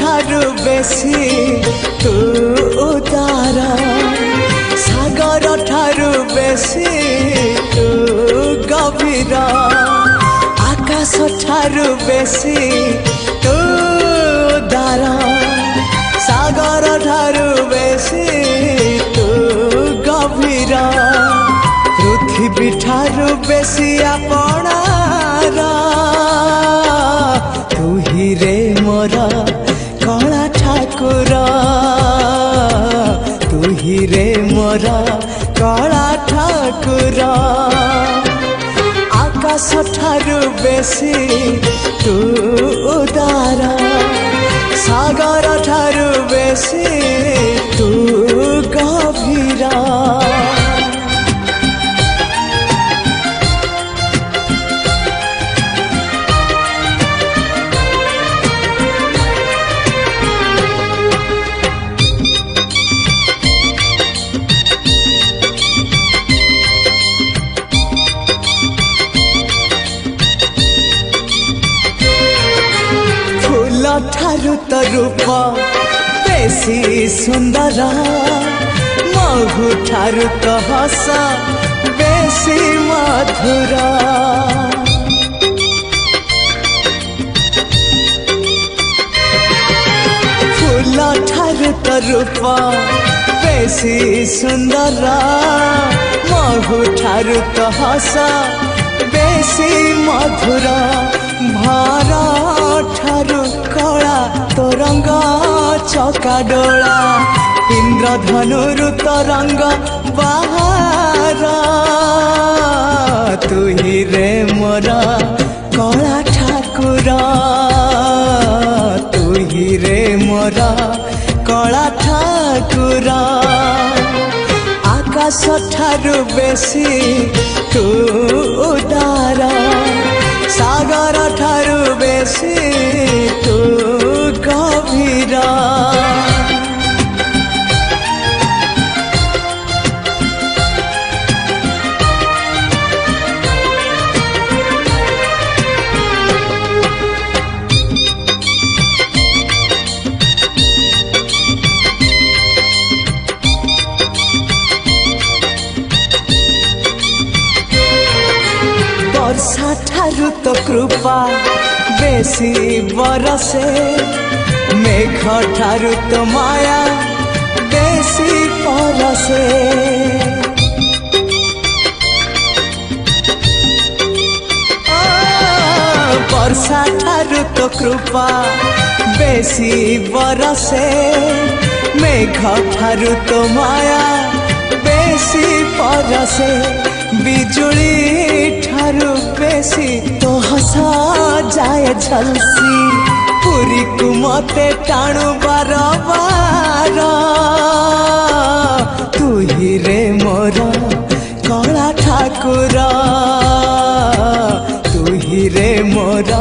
ठारू बेसी तू उदार सागर ठारू बेसी तू गभीर आकाश ठारू बेसी तू उदार सागर ठारू बेसी तू गभीर पृथ्वी ठारू बेसी आपणार तू ही रे मोर कला ठाकुर तू ही रे मोर कला ठाकुर आकाश ठारू बेसी तू उदार सागर ठारू बेसी तू गभीर ठारू तो रूप बेसी सुंदर महु ठारू तो हस बेसी मधुर फूल ठारू तो रूप बेसी सुंदर महु ठारू तो हस बेसी मधुर भारा ठारू कला तो रंग चका डोला इंद्रधनुरु तो रंग बाहर तू ही रे मोर कला ठाकुर तू ही रे मोर कला ठाकुर आकाश ठारू बेसी तू उदार सागर ठारू बेसी तू गभीर वर्षा ठारू तो कृपा बेसी बरसे मेघ ठारू तो माया बेसी परसे वर्षा ठारू तो कृपा बेसी बरसे मेघ ठारू तो माया बेसी परसे बिजुली ठारू बेसी तो हसा जाए झलसी पूरी को मते टाणु बार बार तू ही रे मोर कला ठाकुर तू ही रे मोर